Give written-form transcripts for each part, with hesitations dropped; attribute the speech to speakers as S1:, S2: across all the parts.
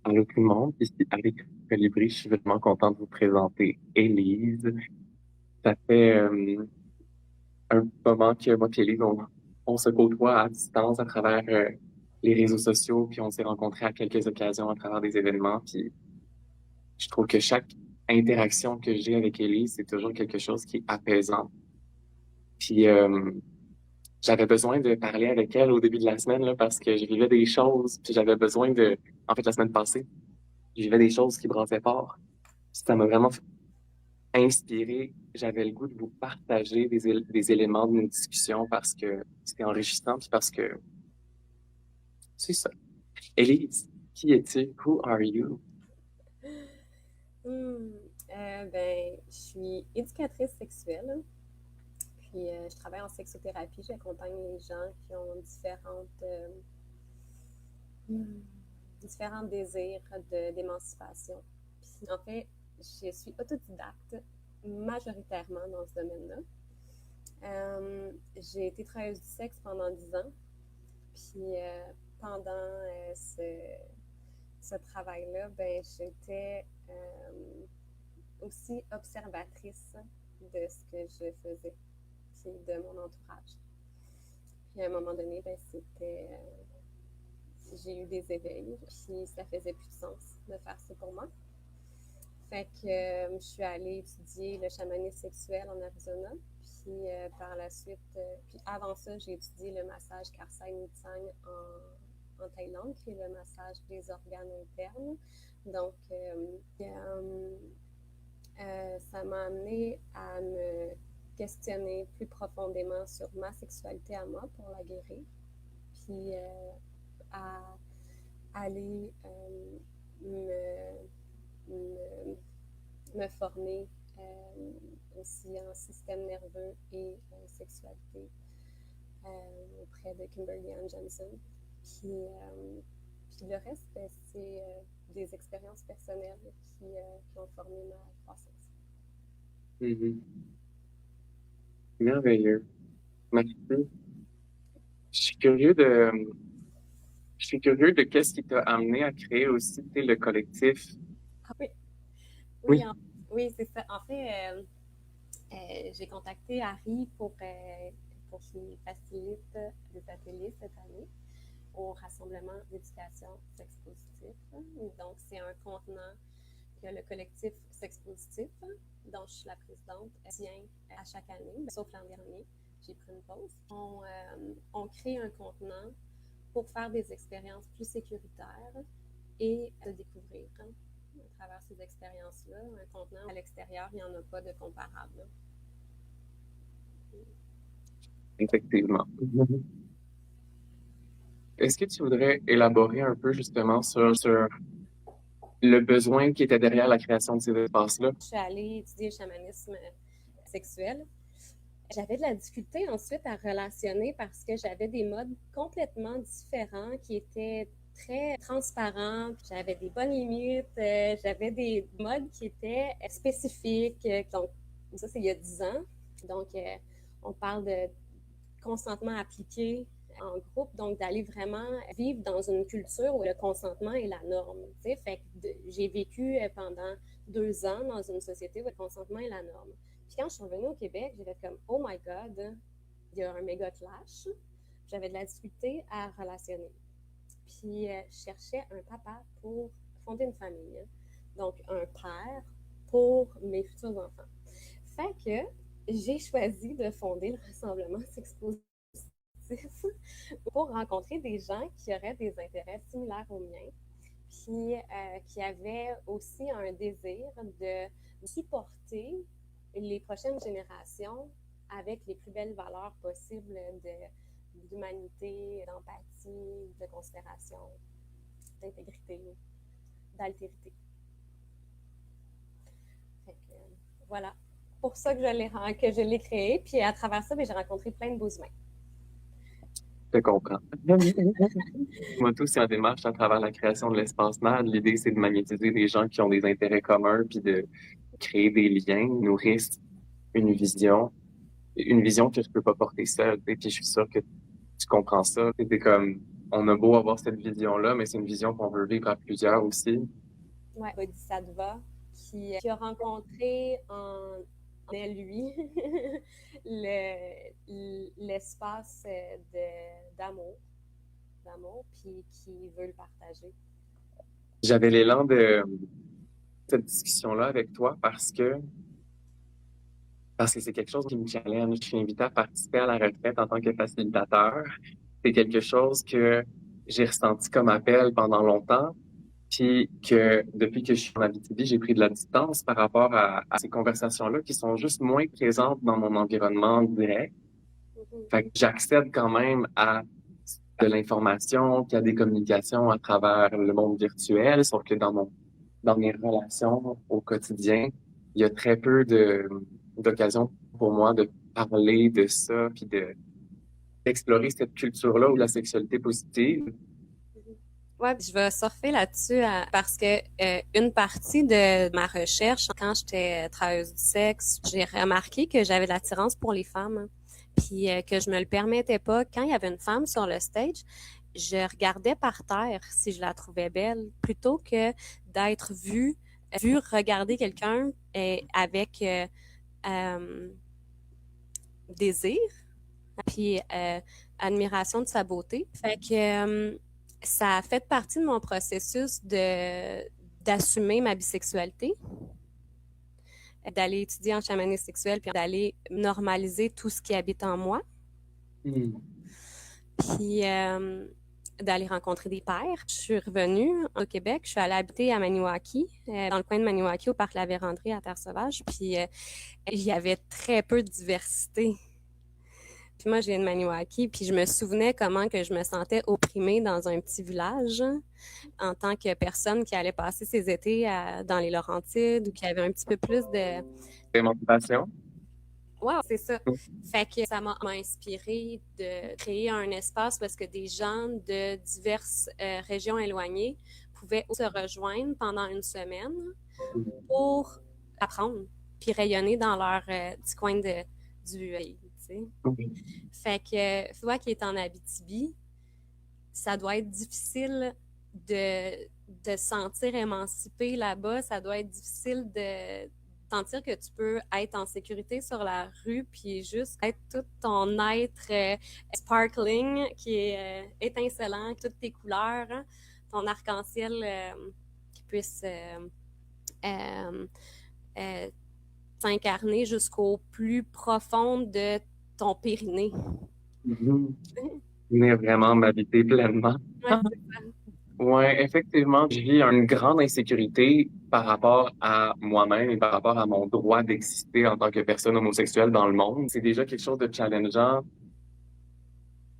S1: Allô tout le monde, ici Avec Colibri, je suis vraiment content de vous présenter Élise. Ça fait un moment que moi et Élise, on se côtoie à distance à travers les réseaux sociaux, puis on s'est rencontrés à quelques occasions à travers des événements, puis je trouve que chaque interaction que j'ai avec Élise, c'est toujours quelque chose qui est apaisant. Puis j'avais besoin de parler avec elle au début de la semaine là, parce que je vivais des choses, puis j'avais besoin en fait la semaine passée, je vivais des choses qui brassaient fort. Puis ça m'a vraiment inspiré, j'avais le goût de vous partager des éléments de nos discussions parce que c'était enrichissant, puis parce que c'est ça. Élise, qui es-tu? Who are you?
S2: Hmm, je suis éducatrice sexuelle, puis je travaille en sexothérapie. J'accompagne les gens qui ont hmm, différents désirs d'émancipation. Puis en fait, je suis autodidacte majoritairement dans ce domaine-là. J'ai été travailleuse du sexe pendant 10 ans, puis pendant ce travail-là, j'étais aussi observatrice de ce que je faisais, puis de mon entourage. Puis à un moment donné, j'ai eu des éveils, puis ça faisait plus de sens de faire ça pour moi. Fait que je suis allée étudier le chamanisme sexuel en Arizona, puis par la suite, puis avant ça, j'ai étudié le massage Karsai Nitsang en Thaïlande, qui est le massage des organes internes. Donc, ça m'a amené à me questionner plus profondément sur ma sexualité à moi pour la guérir, puis à aller me, me former aussi en système nerveux et sexualité auprès de Kimberly Ann Johnson. Puis le reste, c'est des expériences personnelles qui ont formé ma croissance.
S1: Mhm. Merveilleux. Merci. Je suis curieux de, je suis curieux de qu'est-ce qui t'a amené à créer aussi, tu sais, le collectif.
S2: Ah oui, oui,
S1: Oui.
S2: oui, c'est ça. En fait, j'ai contacté Harry pour qu'il facilite des ateliers cette année au rassemblement d'éducation sexe positif. Donc, c'est un contenant que le collectif Sexe Positif, dont je suis la présidente, tient à chaque année, sauf l'an dernier. J'ai pris une pause. On crée un contenant pour faire des expériences plus sécuritaires et de découvrir à travers ces expériences-là. Un contenant à l'extérieur, il n'y en a pas de comparable.
S1: Effectivement. Mhm. Est-ce que tu voudrais élaborer un peu justement sur le besoin qui était derrière la création de ces espaces-là?
S2: Je suis allée étudier le chamanisme sexuel. J'avais de la difficulté ensuite à relationner parce que j'avais des modes complètement différents qui étaient très transparents. J'avais des bonnes limites, j'avais des modes qui étaient spécifiques. Donc, ça, c'est il y a 10 ans. Donc, on parle de consentement appliqué en groupe, donc d'aller vraiment vivre dans une culture où le consentement est la norme. Fait que j'ai vécu pendant 2 ans dans une société où le consentement est la norme. Puis quand je suis revenue au Québec, j'ai fait comme oh my God, il y a un méga clash. J'avais de la difficulté à relationner. Puis je cherchais un papa pour fonder une famille, donc un père pour mes futurs enfants. Fait que j'ai choisi de fonder le Rassemblement Sexpositif pour rencontrer des gens qui auraient des intérêts similaires aux miens, puis qui avaient aussi un désir de supporter les prochaines générations avec les plus belles valeurs possibles d'humanité, d'empathie, de considération, d'intégrité, d'altérité. Fait que, voilà. Pour ça que je l'ai créé. Puis à travers ça, j'ai rencontré plein de beaux humains.
S1: Je comprends. Moi, tout, c'est une démarche à travers la création de l'espace MAD. L'idée, c'est de magnétiser des gens qui ont des intérêts communs, puis de créer des liens, nourrir une vision que je peux pas porter seule. Et puis, je suis sûr que tu comprends ça. C'est comme, on a beau avoir cette vision-là, mais c'est une vision qu'on veut vivre à plusieurs aussi.
S2: Ouais, Bodhisattva, qui a rencontré en lui l'espace d'amour, puis qui veut le partager.
S1: J'avais l'élan de cette discussion-là avec toi parce que c'est quelque chose qui me challenge. Je suis invité à participer à la retraite en tant que facilitateur. C'est quelque chose que j'ai ressenti comme appel pendant longtemps, puis que depuis que je suis en Abitibi, j'ai pris de la distance par rapport à ces conversations-là qui sont juste moins présentes dans mon environnement direct. Fait que j'accède quand même à de l'information, qu'il y a des communications à travers le monde virtuel, sauf que dans mes relations au quotidien, il y a très peu d'occasions pour moi de parler de ça, puis d'explorer cette culture-là ou la sexualité positive.
S2: Ouais, je vais surfer là-dessus parce que une partie de ma recherche, quand j'étais travailleuse du sexe, j'ai remarqué que j'avais de l'attirance pour les femmes, puis que je me le permettais pas. Quand il y avait une femme sur le stage, je regardais par terre si je la trouvais belle, plutôt que d'être vue regarder quelqu'un avec désir, puis admiration de sa beauté. Fait que ça a fait partie de mon processus d'assumer ma bisexualité, d'aller étudier en chamanisme sexuel, puis d'aller normaliser tout ce qui habite en moi. Puis d'aller rencontrer des pairs. Je suis revenue au Québec, je suis allée habiter à Maniwaki, dans le coin de Maniwaki, au parc La Vérandrie à Terre-Sauvage, puis il y avait très peu de diversité. Puis moi, je viens de Maniwaki, puis je me souvenais comment que je me sentais opprimée dans un petit village en tant que personne qui allait passer ses étés dans les Laurentides ou qui avait un petit peu plus de...
S1: Émancipation.
S2: Wow, c'est ça. Fait que ça m'a inspiré de créer un espace parce que des gens de diverses régions éloignées pouvaient se rejoindre pendant une semaine pour apprendre puis rayonner dans leur petit coin du pays. Fait que toi qui es en Abitibi, ça doit être difficile de se sentir émancipé là-bas. Ça doit être difficile de sentir que tu peux être en sécurité sur la rue puis juste être tout ton être sparkling qui est étincelant, toutes tes couleurs, hein, ton arc-en-ciel qui puisse s'incarner jusqu'au plus profond de ton périnée.
S1: Venir vraiment m'habiter pleinement. Ouais, effectivement, je vis une grande insécurité par rapport à moi-même et par rapport à mon droit d'exister en tant que personne homosexuelle dans le monde. C'est déjà quelque chose de challengeant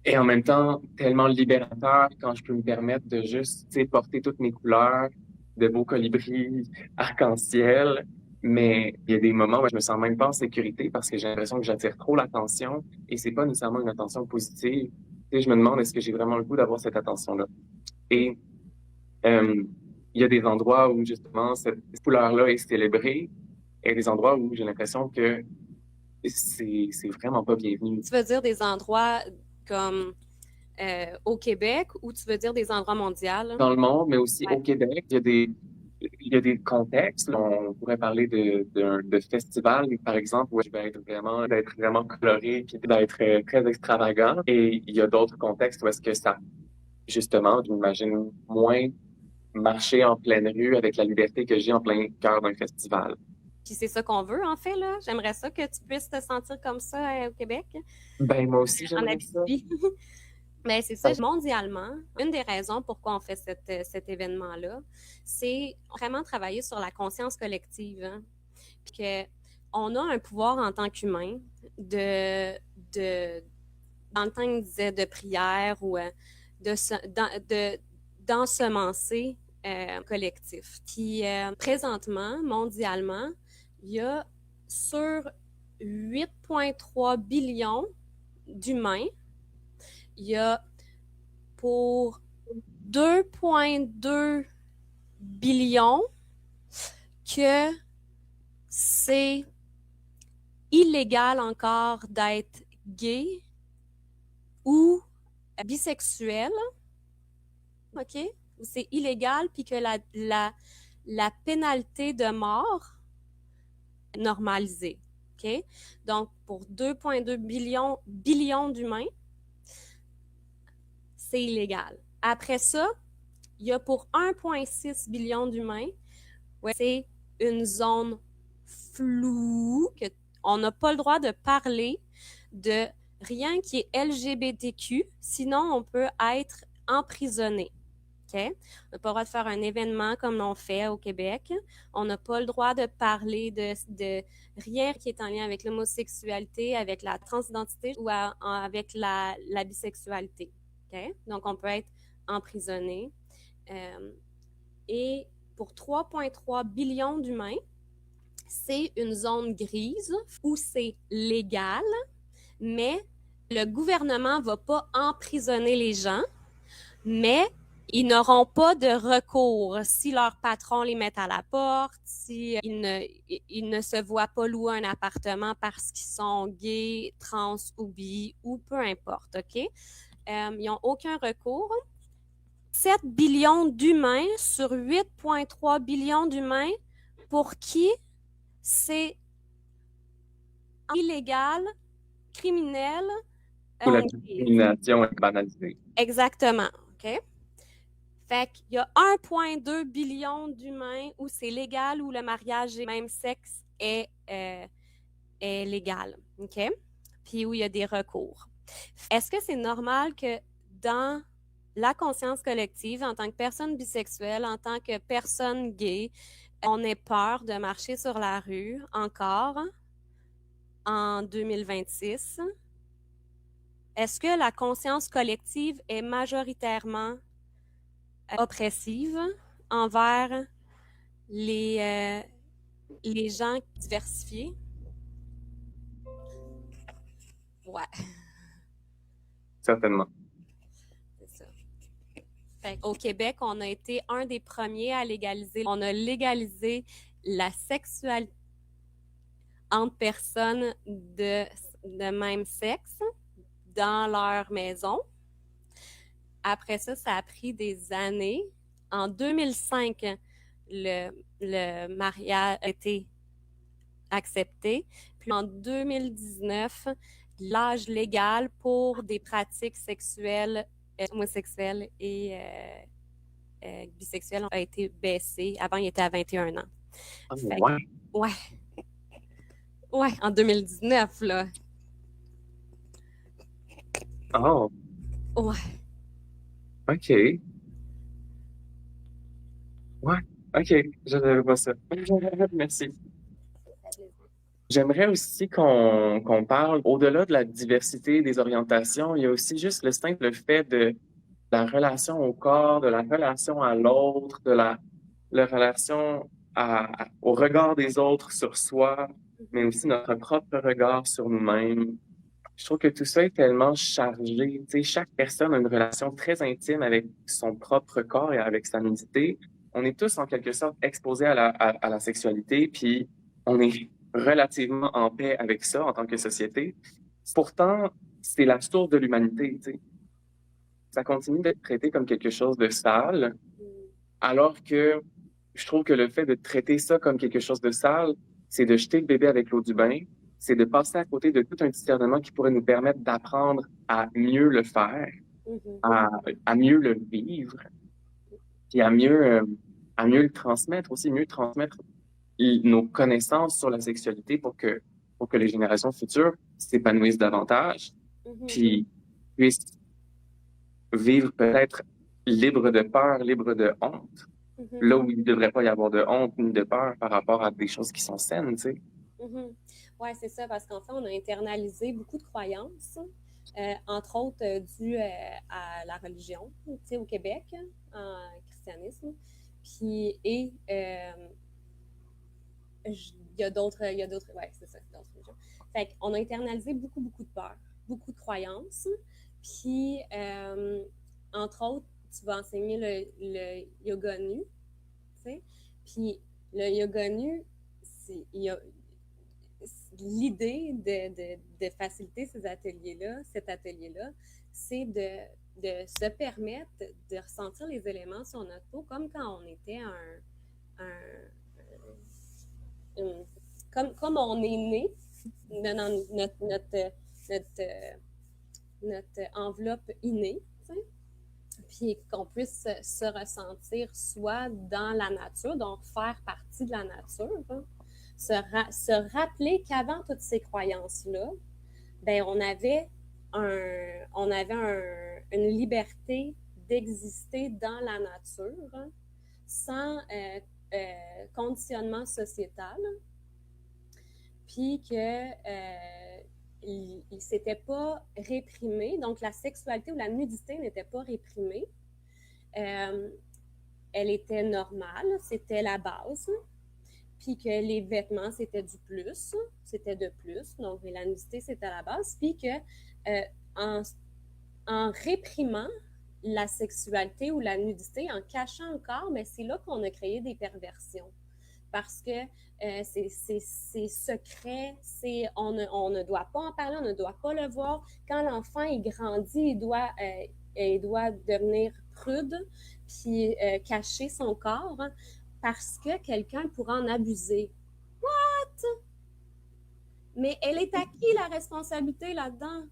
S1: et en même temps tellement libérateur quand je peux me permettre de juste, tu sais, porter toutes mes couleurs, de beaux colibris, arc-en-ciel. Mais il y a des moments où je me sens même pas en sécurité parce que j'ai l'impression que j'attire trop l'attention et c'est pas nécessairement une attention positive. Tu sais, je me demande est-ce que j'ai vraiment le goût d'avoir cette attention-là. Et il y a des endroits où justement cette couleur-là est célébrée et des endroits où j'ai l'impression que c'est vraiment pas bienvenu.
S2: Tu veux dire des endroits comme au Québec ou tu veux dire des endroits mondiaux?
S1: Dans le monde, mais aussi au Québec, il y a des contextes. On pourrait parler de festivals, par exemple, où je vais d'être vraiment coloré puis d'être très extravagant. Et il y a d'autres contextes où est-ce que ça, justement, j'imagine moins marcher en pleine rue avec la liberté que j'ai en plein cœur d'un festival.
S2: Puis c'est ça qu'on veut, en fait, là. J'aimerais ça que tu puisses te sentir comme ça au Québec.
S1: Ben, moi aussi, j'aimerais ça.
S2: Mais c'est ça, mondialement, une des raisons pourquoi on fait cet événement-là, c'est vraiment travailler sur la conscience collective. Hein? Puis qu'on a un pouvoir en tant qu'humain dans le temps, il disait de prière ou d'ensemencer collectif. Puis présentement, mondialement, il y a sur 8,3 billions d'humains, il y a pour 2,2 billions que c'est illégal encore d'être gay ou bisexuel OK, où c'est illégal, puis que la pénalité de mort est normalisée. OK? Donc, pour 2,2 billions d'humains, c'est illégal. Après ça, il y a pour 1,6 billion d'humains, c'est une zone floue, que on n'a pas le droit de parler de rien qui est LGBTQ, sinon on peut être emprisonné. Okay? On n'a pas le droit de faire un événement comme l'on fait au Québec. On n'a pas le droit de parler de rien qui est en lien avec l'homosexualité, avec la transidentité ou avec la bisexualité. Okay? Donc, on peut être emprisonné. Et pour 3,3 billions d'humains, c'est une zone grise où c'est légal, mais le gouvernement ne va pas emprisonner les gens, mais ils n'auront pas de recours si leur patron les met à la porte, si ils ne se voient pas louer un appartement parce qu'ils sont gays, trans ou bi, ou peu importe, OK? Ils n'ont aucun recours. 7 billions d'humains sur 8,3 billions d'humains pour qui c'est illégal, criminel.
S1: Où la discrimination est banalisée.
S2: Exactement, OK? Fait qu'il y a 1,2 billion d'humains où c'est légal, où le mariage du même sexe est légal, OK? Puis où il y a des recours. Est-ce que c'est normal que dans la conscience collective, en tant que personne bisexuelle, en tant que personne gay, on ait peur de marcher sur la rue encore en 2026? Est-ce que la conscience collective est majoritairement oppressive envers les gens diversifiés? Ouais.
S1: Certainement.
S2: C'est ça. Fait au Québec, on a été un des premiers à légaliser. On a légalisé la sexualité entre personnes de même sexe dans leur maison. Après ça, ça a pris des années. En 2005, le mariage a été accepté. Puis en 2019, l'âge légal pour des pratiques sexuelles homosexuelles et bisexuelles a été baissé. Avant, il était à 21 ans.
S1: Ah, ouais.
S2: Ouais. Ouais, en 2019, là.
S1: Oh.
S2: Ouais.
S1: OK. Ouais. OK. Je n'avais pas ça. Merci. J'aimerais aussi qu'on parle, au-delà de la diversité des orientations, il y a aussi juste le simple fait de la relation au corps, de la relation à l'autre, de la relation au regard des autres sur soi, mais aussi notre propre regard sur nous-mêmes. Je trouve que tout ça est tellement chargé. Tu sais, chaque personne a une relation très intime avec son propre corps et avec sa nudité. On est tous en quelque sorte exposés à la sexualité, puis on est relativement en paix avec ça en tant que société. Pourtant, c'est la source de l'humanité, tu sais. Ça continue d'être traité comme quelque chose de sale, alors que je trouve que le fait de traiter ça comme quelque chose de sale, c'est de jeter le bébé avec l'eau du bain, c'est de passer à côté de tout un discernement qui pourrait nous permettre d'apprendre à mieux le faire, à mieux le vivre, puis à mieux le transmettre aussi, mieux transmettre nos connaissances sur la sexualité pour que les générations futures s'épanouissent davantage, puis puissent vivre peut-être libre de peur, libre de honte, là où il ne devrait pas y avoir de honte ni de peur par rapport à des choses qui sont saines, tu sais.
S2: Oui, c'est ça, parce qu'en fait, on a internalisé beaucoup de croyances, entre autres dues à la religion, tu sais, au Québec, en christianisme. Puis, et il y a d'autres, ouais, c'est ça, d'autres religions. Fait qu'on a internalisé beaucoup, beaucoup de peur, beaucoup de croyances. Puis, entre autres, tu vas enseigner le yoga nu, tu sais. Puis, le yoga nu, l'idée de faciliter cet atelier-là, c'est de se permettre de ressentir les éléments sur notre peau comme quand on était comme on est né dans notre enveloppe innée, puis qu'on puisse se ressentir soit dans la nature, donc faire partie de la nature, hein, se rappeler qu'avant toutes ces croyances-là, ben on avait une liberté d'exister dans la nature, hein, sans conditionnement sociétal, puis que s'était pas réprimé, donc la sexualité ou la nudité n'était pas réprimée. Elle était normale, c'était la base, puis que les vêtements, c'était du plus, c'était de plus, donc la nudité, c'était la base, puis que en réprimant la sexualité ou la nudité, en cachant le corps, mais c'est là qu'on a créé des perversions. Parce que c'est secret, on ne doit pas en parler, on ne doit pas le voir. Quand l'enfant il grandit, il doit devenir prude, puis cacher son corps, hein, parce que quelqu'un pourra en abuser. What? Mais elle est à qui la responsabilité là-dedans?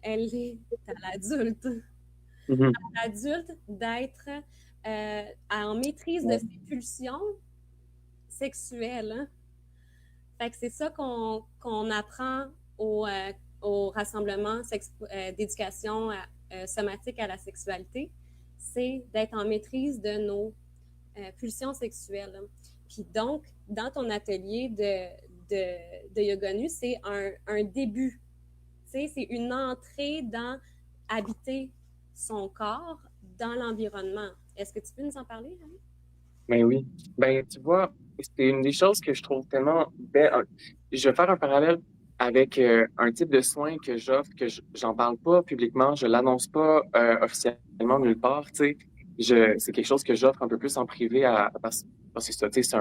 S2: Elle est à l'adulte.
S1: Mm-hmm.
S2: À l'adulte d'être en maîtrise de ses pulsions sexuelles. Hein? Fait que c'est ça qu'on apprend au rassemblement d'éducation somatique à la sexualité, c'est d'être en maîtrise de nos pulsions sexuelles. Puis donc, dans ton atelier de Yoga Nu, c'est un début. C'est une entrée dans habiter son corps dans l'environnement. Est-ce que tu peux nous en parler, Harry?
S1: Ben oui. Ben, tu vois, c'est une des choses que je trouve tellement belle. Je vais faire un parallèle avec un type de soin que j'offre, que j'en parle pas publiquement, je l'annonce pas officiellement nulle part, tu sais. C'est quelque chose que j'offre un peu plus en privé parce que ça, tu sais, c'est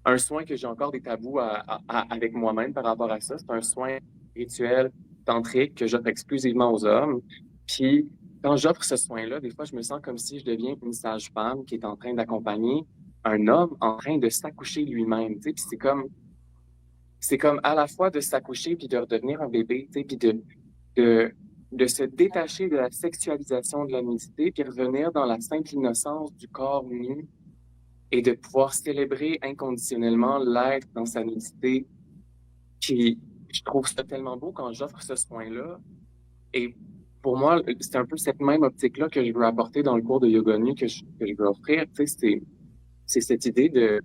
S1: un soin que j'ai encore des tabous avec moi-même par rapport à ça. C'est un soin rituel tantrique que j'offre exclusivement aux hommes. Puis, quand j'offre ce soin-là, des fois, je me sens comme si je deviens une sage-femme qui est en train d'accompagner un homme en train de s'accoucher lui-même. Tu sais, puis c'est comme à la fois de s'accoucher puis de redevenir un bébé, tu sais, puis de se détacher de la sexualisation de la nudité puis revenir dans la simple innocence du corps nu et de pouvoir célébrer inconditionnellement l'être dans sa nudité. Puis je trouve ça tellement beau quand j'offre ce soin-là. Et pour moi, c'est un peu cette même optique-là que je veux apporter dans le cours de Yoga Nu que je veux offrir. Tu sais, c'est cette idée de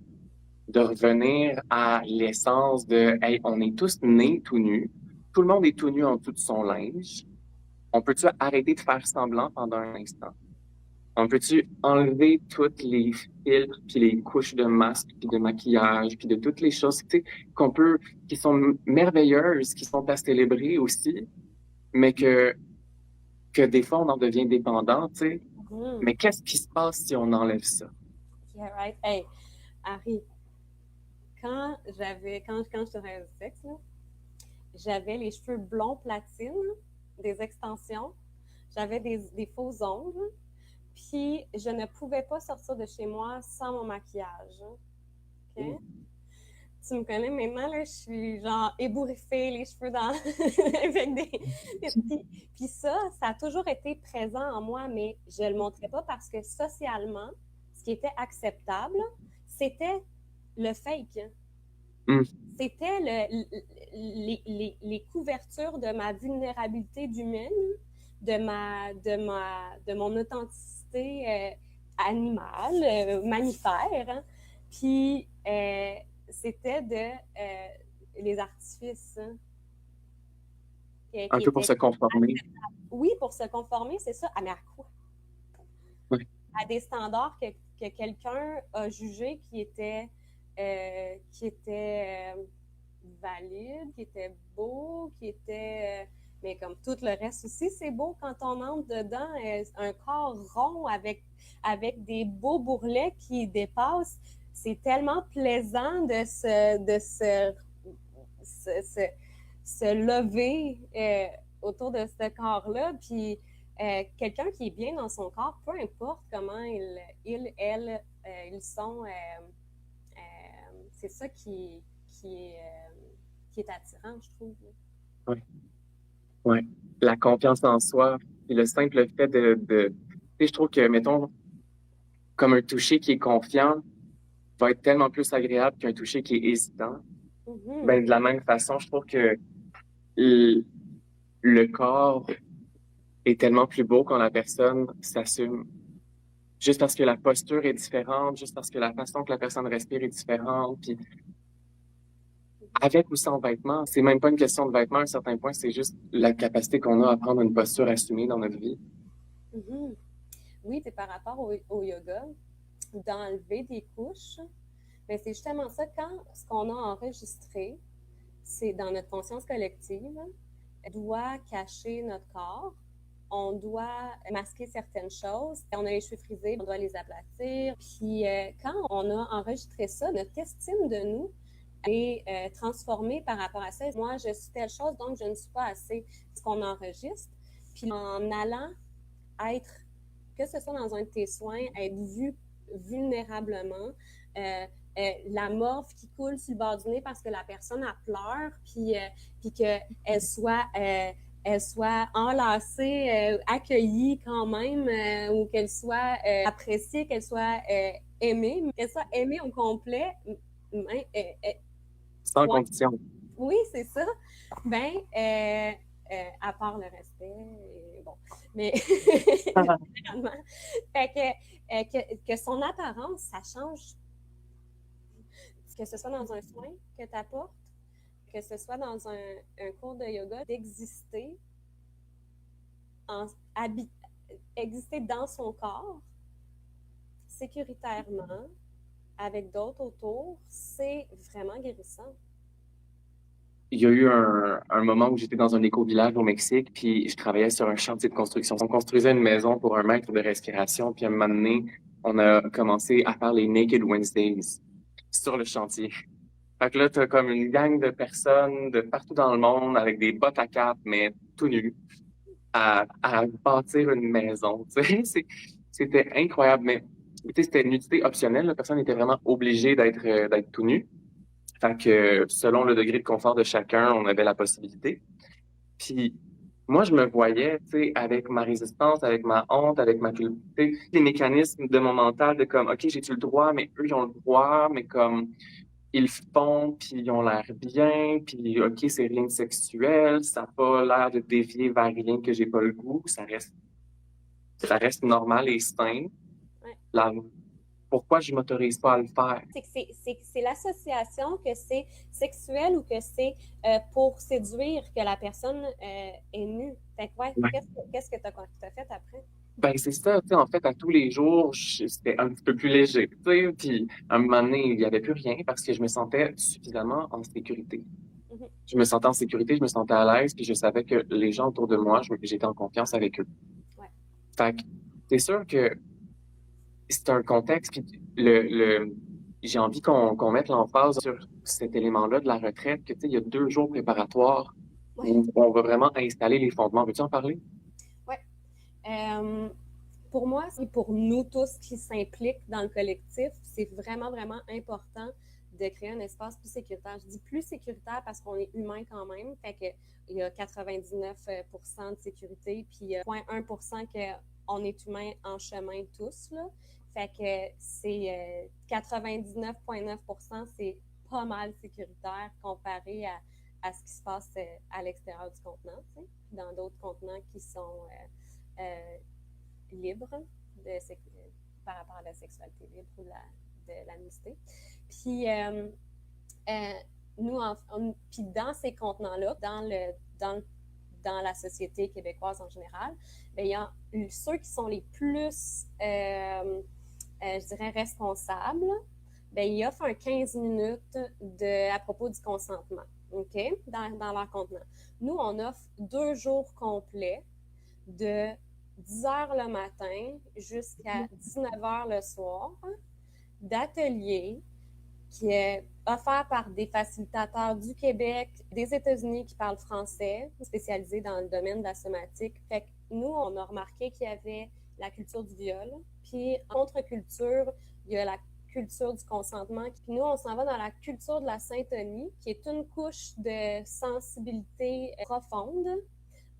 S1: revenir à l'essence de « Hey, on est tous nés tout nus. Tout le monde est tout nu en dessous de son linge. On peut-tu arrêter de faire semblant pendant un instant? On peut-tu enlever toutes les filtres, puis les couches de masque, puis de maquillage, puis de toutes les choses, tu sais, qui sont merveilleuses, qui sont à célébrer aussi, mais que des fois, on en devient dépendant, tu sais. Mais qu'est-ce qui se passe si on enlève ça?
S2: Yeah, right. Hey, Harry, quand je te du sexe, là, j'avais les cheveux blonds platine, des extensions, j'avais des faux ongles, puis je ne pouvais pas sortir de chez moi sans mon maquillage. Okay? Tu me connais maintenant, là, je suis genre ébouriffée, les cheveux dans avec des petits. Puis ça a toujours été présent en moi, mais je le montrais pas parce que socialement, ce qui était acceptable, c'était le fake. C'était les couvertures de ma vulnérabilité d'humaine, de mon authenticité animale, mammifère. Hein? Puis c'était les artifices. Hein?
S1: Un peu pour se conformer.
S2: Oui, pour se conformer, c'est ça. Ah, mais à quoi?
S1: Oui.
S2: À des standards que quelqu'un a jugé qui étaient valides, qui étaient beaux, qui étaient... mais comme tout le reste aussi, c'est beau quand on entre dedans, un corps rond avec des beaux bourrelets qui dépassent. C'est tellement plaisant de se lever autour de ce corps-là. Puis quelqu'un qui est bien dans son corps, peu importe comment elle, ils sont, c'est ça qui est attirant, je trouve.
S1: Ouais, ouais. La confiance en soi, puis le simple fait tu sais, je trouve que, mettons, comme un toucher qui est confiant va être tellement plus agréable qu'un toucher qui est hésitant.
S2: Mm-hmm.
S1: Ben, de la même façon, je trouve que le, le corps est tellement plus beau quand la personne s'assume. Juste parce que la posture est différente, juste parce que la façon que la personne respire est différente, puis avec ou sans vêtements, c'est même pas une question de vêtements à un certain point, c'est juste la capacité qu'on a à prendre une posture assumée dans notre vie.
S2: Mm-hmm. Oui, puis par rapport au yoga, d'enlever des couches, mais c'est justement ça, quand ce qu'on a enregistré, c'est dans notre conscience collective, doit cacher notre corps, on doit masquer certaines choses. On a les cheveux frisés, on doit les aplatir. Puis quand on a enregistré ça, notre estime de nous est transformée par rapport à ça. Moi, je suis telle chose, donc je ne suis pas assez. Ce qu'on enregistre. Puis en allant être, que ce soit dans un de tes soins, être vu vulnérablement, la morphe qui coule sur le bord du nez parce que la personne a pleure, puis qu'elle soit enlacée, accueillie quand même, ou qu'elle soit appréciée, qu'elle soit aimée, mais qu'elle soit aimée au complet.
S1: Sans
S2: Ouais.
S1: condition.
S2: Oui, c'est ça. Ben, à part le respect, bon, mais généralement, fait que son apparence, ça change. Que ce soit dans un soin que tu apportes, que ce soit dans un cours de yoga, d'exister exister dans son corps, sécuritairement, avec d'autres autour, c'est vraiment guérissant.
S1: Il y a eu un moment où j'étais dans un éco-village au Mexique, puis je travaillais sur un chantier de construction. On construisait une maison pour un mètre de respiration, puis à un moment donné, on a commencé à faire les Naked Wednesdays sur le chantier. Fait que là, t'as comme une gang de personnes de partout dans le monde avec des bottes à cap, mais tout nus, à bâtir une maison. Tu sais, c'était incroyable, mais tu sais, c'était une nudité optionnelle. La personne était vraiment obligée d'être tout nu. Fait que selon le degré de confort de chacun, on avait la possibilité. Puis moi, je me voyais, tu sais, avec ma résistance, avec ma honte, avec ma culpabilité, les mécanismes de mon mental de comme, OK, j'ai-tu le droit, mais eux, ils ont le droit, mais comme, ils font, puis ils ont l'air bien, puis OK, c'est rien de sexuel, ça n'a pas l'air de dévier vers rien que j'ai pas le goût, ça reste normal et sain.
S2: Ouais.
S1: Là, pourquoi je m'autorise pas à le faire?
S2: C'est l'association que c'est sexuel ou que c'est pour séduire que la personne est nue. Fait que, ouais,
S1: Ouais.
S2: qu'est-ce que tu as fait après?
S1: Ben, c'est ça, tu sais, en fait, à tous les jours, c'était un petit peu plus léger, tu sais, puis à un moment donné, il n'y avait plus rien parce que je me sentais suffisamment en sécurité.
S2: Mm-hmm.
S1: Je me sentais en sécurité, je me sentais à l'aise, puis je savais que les gens autour de moi, j'étais en confiance avec eux.
S2: Ouais.
S1: Fait que c'est sûr que c'est un contexte, puis j'ai envie qu'on mette l'emphase sur cet élément-là de la retraite, que tu sais, il y a 2 jours préparatoires
S2: Ouais.
S1: où on va vraiment installer les fondements. Veux-tu en parler?
S2: Ouais. Pour moi, et pour nous tous qui s'impliquent dans le collectif, c'est vraiment, vraiment important de créer un espace plus sécuritaire. Je dis plus sécuritaire parce qu'on est humain quand même, fait que il y a 99% de sécurité, puis 0,1% qu'on est humain en chemin tous, là. Fait que c'est 99,9%, c'est pas mal sécuritaire comparé à ce qui se passe à l'extérieur du contenant, tu sais, dans d'autres contenants qui sont libres par rapport à la sexualité libre ou de la nudité. Puis puis dans ces contenants-là, dans la société québécoise en général, bien, il y a ceux qui sont les plus, je dirais, responsables, bien, ils offrent un 15 minutes à propos du consentement, OK, dans leur contenant. Nous, on offre 2 jours complets de 10 heures le matin jusqu'à 19 heures le soir d'ateliers qui est offert par des facilitateurs du Québec, des États-Unis qui parlent français, spécialisés dans le domaine de la somatique. Fait nous, on a remarqué qu'il y avait la culture du viol, puis en contre-culture, il y a la culture du consentement. Puis nous, on s'en va dans la culture de la syntonie, qui est une couche de sensibilité profonde.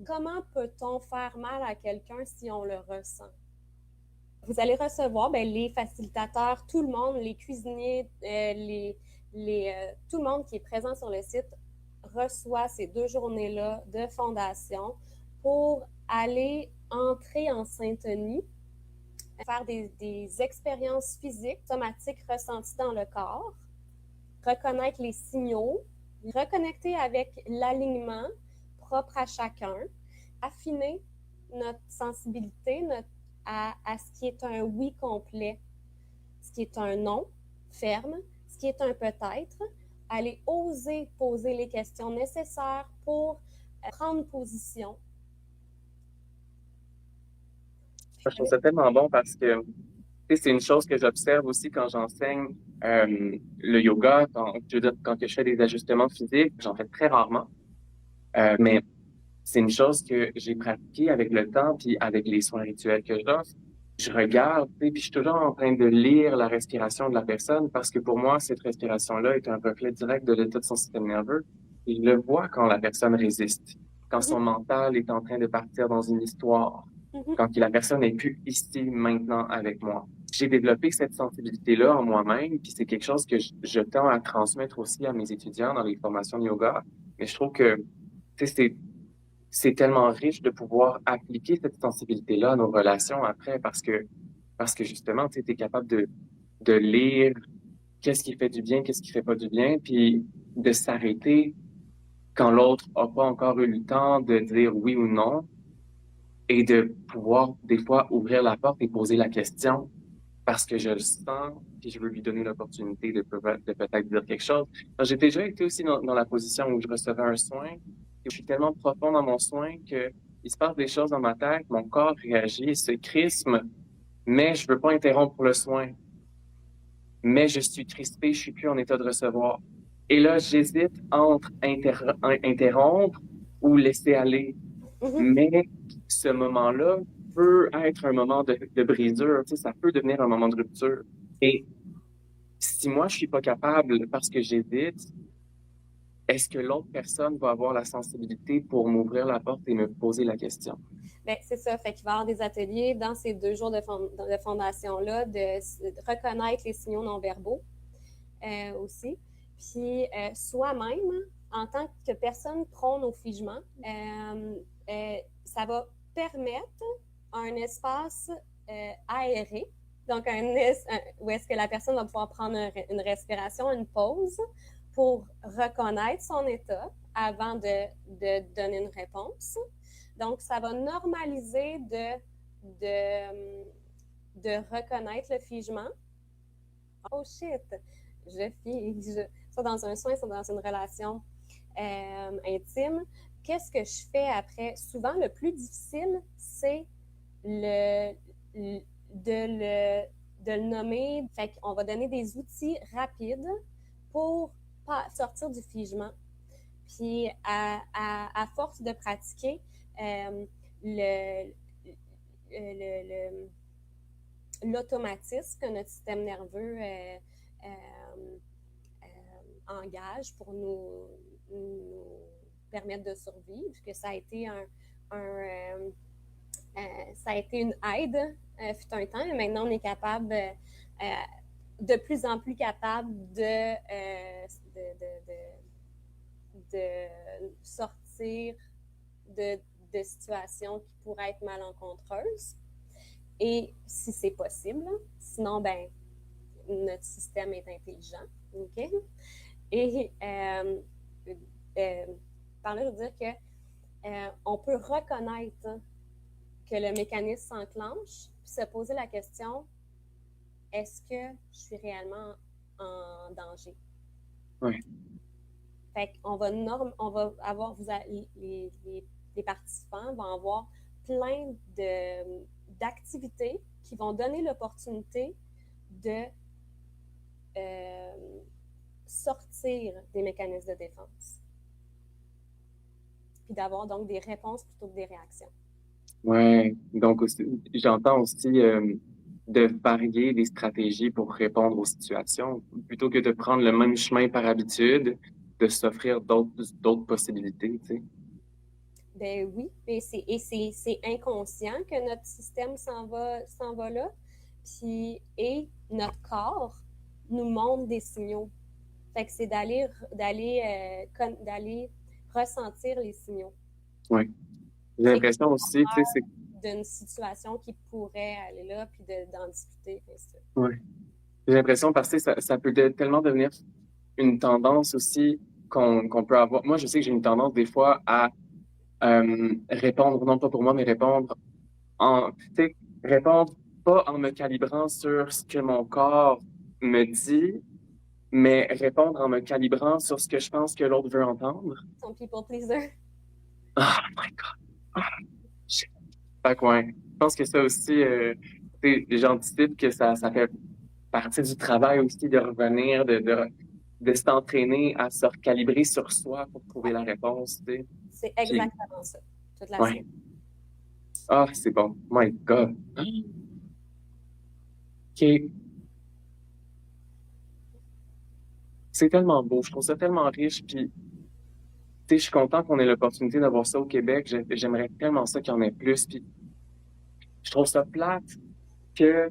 S2: Comment peut-on faire mal à quelqu'un si on le ressent? Vous allez recevoir les facilitateurs, tout le monde, les cuisiniers, tout le monde qui est présent sur le site reçoit ces 2 journées-là de fondation pour aller entrer en syntonie, faire des expériences physiques, somatiques ressenties dans le corps, reconnaître les signaux, reconnecter avec l'alignement propre à chacun, affiner notre sensibilité à ce qui est un oui complet, ce qui est un non ferme, ce qui est un peut-être, aller oser poser les questions nécessaires pour prendre position.
S1: Je trouve ça tellement bon parce que c'est une chose que j'observe aussi quand j'enseigne le yoga, quand je fais des ajustements physiques, j'en fais très rarement. Mais c'est une chose que j'ai pratiquée avec le temps, puis avec les soins rituels que j'offre. Je regarde, puis je suis toujours en train de lire la respiration de la personne parce que pour moi, cette respiration-là est un reflet direct de l'état de son système nerveux. Et je le vois quand la personne résiste, quand son mental est en train de partir dans une histoire, quand la personne n'est plus ici, maintenant avec moi. J'ai développé cette sensibilité-là en moi-même, puis c'est quelque chose que je tends à transmettre aussi à mes étudiants dans les formations de yoga. Mais je trouve que c'est tellement riche de pouvoir appliquer cette sensibilité-là à nos relations après parce que justement, tu es capable de lire qu'est-ce qui fait du bien, qu'est-ce qui fait pas du bien, puis de s'arrêter quand l'autre n'a pas encore eu le temps de dire oui ou non et de pouvoir des fois ouvrir la porte et poser la question parce que je le sens puis je veux lui donner l'opportunité de peut-être dire quelque chose. J'ai déjà été aussi dans la position où je recevais un soin et je suis tellement profond dans mon soin que il se passe des choses dans ma tête, mon corps réagit, se crisme, mais je veux pas interrompre le soin. Mais je suis crispé, je suis plus en état de recevoir. Et là, j'hésite entre interrompre ou laisser aller. Mais ce moment-là peut être un moment de brisure, tu sais, ça peut devenir un moment de rupture. Et si moi, je suis pas capable parce que j'hésite, est-ce que l'autre personne va avoir la sensibilité pour m'ouvrir la porte et me poser la question?
S2: Bien, c'est ça. Fait qu'il va y avoir des ateliers dans ces 2 jours de fondation-là, de reconnaître les signaux non-verbaux aussi. Puis soi-même, en tant que personne prône au figement, ça va permettre un espace aéré, donc où est-ce que la personne va pouvoir prendre une respiration, une pause pour reconnaître son état avant de donner une réponse. Donc, ça va normaliser de reconnaître le figement. Oh shit, je fige. Soit dans un soin, soit dans une relation intime. Qu'est-ce que je fais après? Souvent, le plus difficile, c'est de le nommer. Fait qu'on va donner des outils rapides pour sortir du figement. Puis, à force de pratiquer, l'automatisme que notre système nerveux engage pour nous permettre de survivre, que ça a été ça a été une aide fut un temps, mais maintenant on est capable, de plus en plus capable de sortir de situations qui pourraient être malencontreuses. Et si c'est possible, sinon, ben, notre système est intelligent. OK? Et par là, je veux dire que on peut reconnaître que le mécanisme s'enclenche, puis se poser la question, est-ce que je suis réellement en danger?
S1: Oui.
S2: Fait qu'on va avoir, les participants vont avoir plein d'activités qui vont donner l'opportunité de sortir des mécanismes de défense. Puis d'avoir donc des réponses plutôt que des réactions.
S1: Ouais, donc aussi, j'entends aussi de varier les stratégies pour répondre aux situations, plutôt que de prendre le même chemin par habitude, de s'offrir d'autres possibilités, tu sais.
S2: Ben oui, c'est inconscient que notre système s'en va là. Puis, et notre corps nous montre des signaux. Fait que c'est d'aller ressentir les signaux.
S1: Ouais. J'ai
S2: C'est
S1: l'impression aussi, tu sais, c'est
S2: d'une situation qui pourrait aller là, puis d'en discuter, bien sûr.
S1: ouais. J'ai l'impression parce que ça peut tellement devenir une tendance aussi qu'on peut avoir. Moi, je sais que j'ai une tendance des fois à répondre, non pas pour moi, mais répondre tu sais, répondre pas en me calibrant sur ce que mon corps me dit, mais répondre en me calibrant sur ce que je pense que l'autre veut entendre.
S2: Son people pleaser.
S1: Ah, my God. Ah, shit. Fait que ouais, je pense que ça aussi, tu sais, j'anticipe que ça fait partie du travail aussi de revenir, de s'entraîner à se recalibrer sur soi pour trouver la réponse, tu sais.
S2: C'est
S1: Puis,
S2: exactement ça, toute la
S1: ouais.
S2: semaine.
S1: Ah, c'est bon. My God. OK. C'est tellement beau. Je trouve ça tellement riche. Puis, tu sais, je suis content qu'on ait l'opportunité d'avoir ça au Québec. J'aimerais tellement ça qu'il y en ait plus. Puis, je trouve ça plate que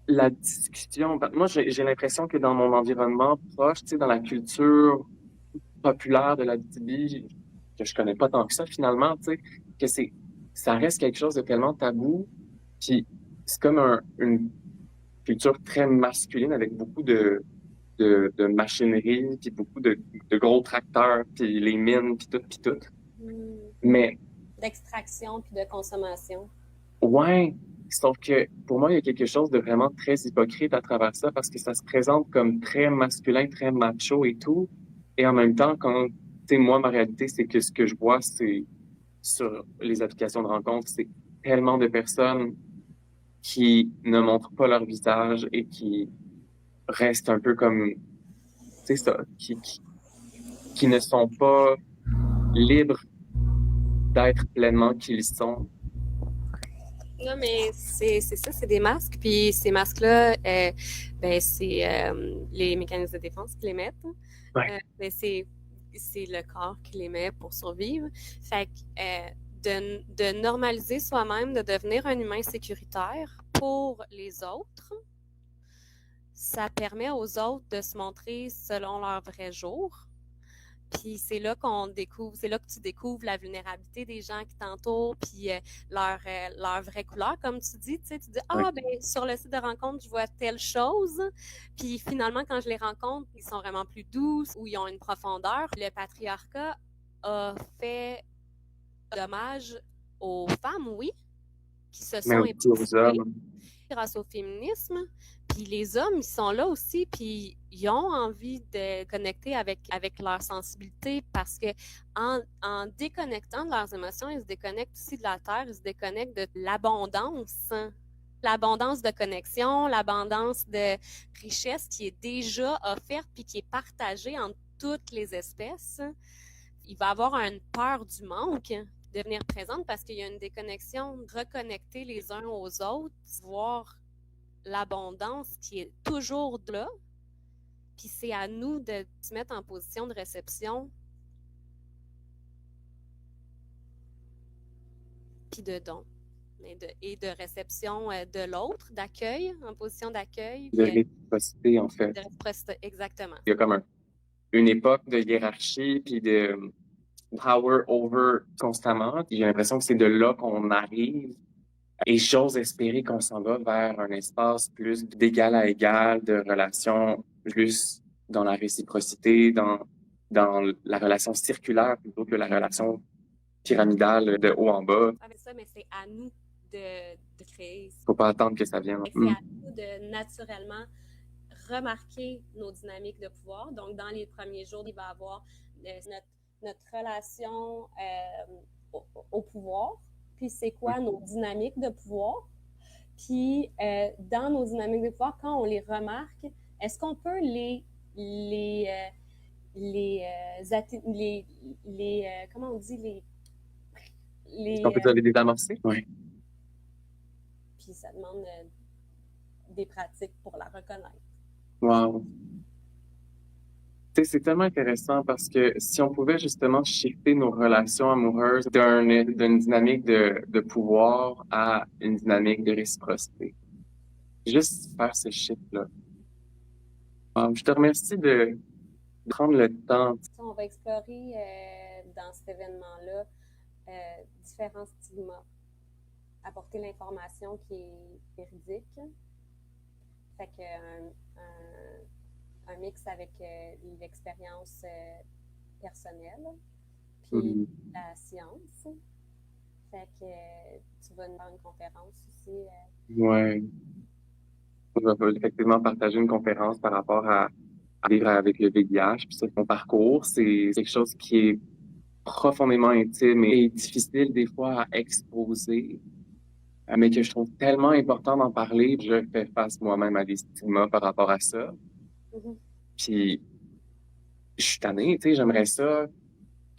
S1: la discussion. Moi, j'ai l'impression que dans mon environnement proche, tu sais, dans la culture populaire de la BTB, que je connais pas tant que ça finalement, tu sais, que ça reste quelque chose de tellement tabou. Puis, c'est comme une culture très masculine avec beaucoup de machinerie, puis beaucoup de gros tracteurs, puis les mines, puis tout.
S2: Hmm.
S1: Mais
S2: D'extraction puis de consommation.
S1: ouais, sauf que pour moi, il y a quelque chose de vraiment très hypocrite à travers ça parce que ça se présente comme très masculin, très macho et tout. Et en même temps, quand, tu sais, moi, ma réalité, c'est que ce que je vois, c'est sur les applications de rencontres, c'est tellement de personnes qui ne montrent pas leur visage et qui restent un peu comme, tu sais, ça, qui ne sont pas libres d'être pleinement qui ils sont.
S2: Non, mais c'est ça, c'est des masques. Puis ces masques-là, ben, c'est les mécanismes de défense qui les mettent. Ben, c'est le corps qui les met pour survivre. Fait que de normaliser soi-même, de devenir un humain sécuritaire pour les autres, ça permet aux autres de se montrer selon leur vrai jour. Puis c'est là qu'on découvre, c'est là que tu découvres la vulnérabilité des gens qui t'entourent, puis leur vraie couleur, comme tu dis. Tu sais, tu dis,
S1: Ouais.
S2: ah, ben sur le site de rencontre, je vois telle chose. Puis finalement, quand je les rencontre, ils sont vraiment plus doux ou ils ont une profondeur. Le patriarcat a fait dommage aux femmes, oui, qui se
S1: Mais
S2: sont
S1: aussi aux
S2: émancipées
S1: hommes.
S2: grâce au féminisme. Puis les hommes, ils sont là aussi, puis ils ont envie de connecter avec leur sensibilité parce que en déconnectant de leurs émotions, ils se déconnectent aussi de la terre, ils se déconnectent de l'abondance. L'abondance de connexion, l'abondance de richesse qui est déjà offerte puis qui est partagée entre toutes les espèces. Il va avoir une peur du manque devenir présente parce qu'il y a une déconnexion, reconnecter les uns aux autres, voir l'abondance qui est toujours là. Puis c'est à nous de se mettre en position de réception puis de don. Et de réception de l'autre, d'accueil, en position d'accueil,
S1: De
S2: puis
S1: réciprocité, en fait.
S2: de réciprocité, exactement.
S1: Il y a comme une époque de hiérarchie puis de power over constamment. J'ai l'impression que c'est de là qu'on arrive. Et j'ose espérer qu'on s'en va vers un espace plus d'égal à égal, de relations plus dans la réciprocité, dans la relation circulaire plutôt que la relation pyramidale de haut en bas.
S2: Avec ça, mais c'est à nous de créer.
S1: Faut pas attendre que ça vienne.
S2: C'est à nous de naturellement remarquer nos dynamiques de pouvoir. Donc, dans les premiers jours, il va y avoir notre relation au pouvoir. Puis, c'est quoi nos dynamiques de pouvoir? Puis, dans nos dynamiques de pouvoir, quand on les remarque, est-ce qu'on peut comment on dit,
S1: Est-ce qu'on
S2: Les,
S1: peut dire les désamorcer? Oui.
S2: puis ça demande des pratiques pour la reconnaître.
S1: Wow. Tu sais, c'est tellement intéressant parce que si on pouvait justement shifter nos relations amoureuses d'une dynamique de pouvoir à une dynamique de réciprocité. Juste faire ce shift-là. Je te remercie de prendre le temps.
S2: On va explorer dans cet événement-là différents stigmas, apporter l'information qui est véridique. Fait un mix avec l'expérience personnelle, puis la science. Fait que tu vas nous faire une conférence aussi.
S1: Ouais. Je vais effectivement partager une conférence par rapport à vivre avec le VIH. Puis ça, mon parcours, c'est quelque chose qui est profondément intime et difficile des fois à exposer, mais que je trouve tellement important d'en parler. Je fais face moi-même à des stigmas par rapport à ça. Puis je suis tannée, tu sais, j'aimerais ça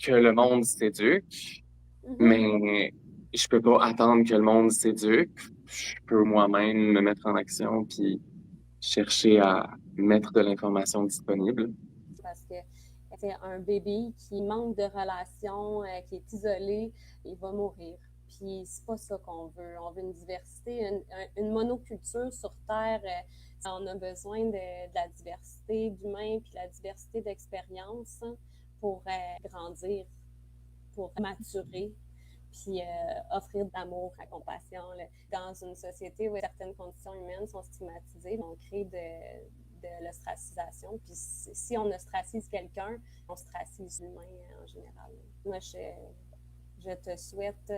S1: que le monde s'éduque, mais je peux pas attendre que le monde s'éduque. Je peux moi-même me mettre en action puis chercher à mettre de l'information disponible.
S2: Parce que c'est un bébé qui manque de relations, qui est isolé, il va mourir. Puis c'est pas ça qu'on veut. On veut une diversité, une monoculture sur Terre. On a besoin de la diversité d'humains puis de la diversité d'expériences pour grandir, pour maturer, puis offrir de l'amour, de la compassion. Là. Dans une société où certaines conditions humaines sont stigmatisées, on crée de l'ostracisation. Puis si on ostracise quelqu'un, on ostracise l'humain en général. Moi, je te souhaite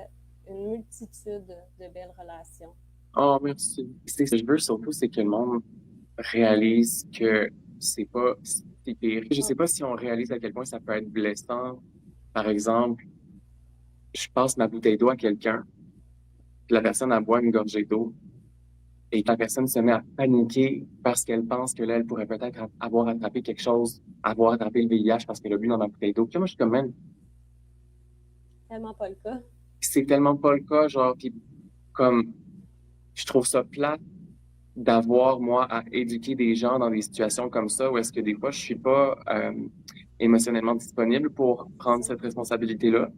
S2: une multitude de belles relations.
S1: Oh, merci. Ce que je veux surtout, c'est que le monde réalise que c'est pas si pire. Je sais pas si on réalise à quel point ça peut être blessant. Par exemple, je passe ma bouteille d'eau à quelqu'un, puis la personne a boit une gorgée d'eau, et la personne se met à paniquer parce qu'elle pense que là, elle pourrait peut-être avoir attrapé quelque chose, avoir attrapé le VIH parce qu'elle a bu dans ma bouteille d'eau. Puis moi, je suis comme même.
S2: Tellement pas le cas.
S1: C'est tellement pas le cas, genre, puis comme, je trouve ça plate d'avoir, moi, à éduquer des gens dans des situations comme ça où est-ce que des fois, je suis pas émotionnellement disponible pour prendre cette responsabilité-là,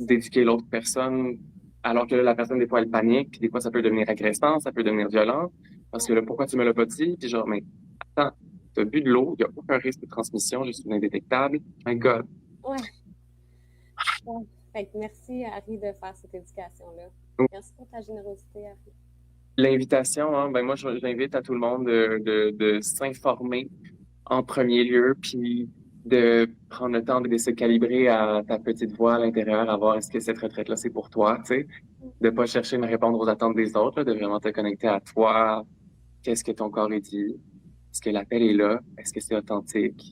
S1: d'éduquer l'autre personne, alors que là, la personne, des fois, elle panique, puis des fois, ça peut devenir agressant, ça peut devenir violent, parce que là, pourquoi tu me l'as pas dit? Puis genre, mais attends, t'as bu de l'eau, il n'y a aucun risque de transmission, je suis indétectable. My God.
S2: Ouais. Fait que merci, Harry, de faire cette éducation-là. Merci pour ta générosité, Harry.
S1: L'invitation, hein, ben moi, j'invite à tout le monde de s'informer en premier lieu, puis de prendre le temps de se calibrer à ta petite voix à l'intérieur, à voir est-ce que cette retraite-là, c'est pour toi, tu sais, de pas chercher à répondre aux attentes des autres, là, de vraiment te connecter à toi, qu'est-ce que ton corps est dit, est-ce que l'appel est là, est-ce que c'est authentique,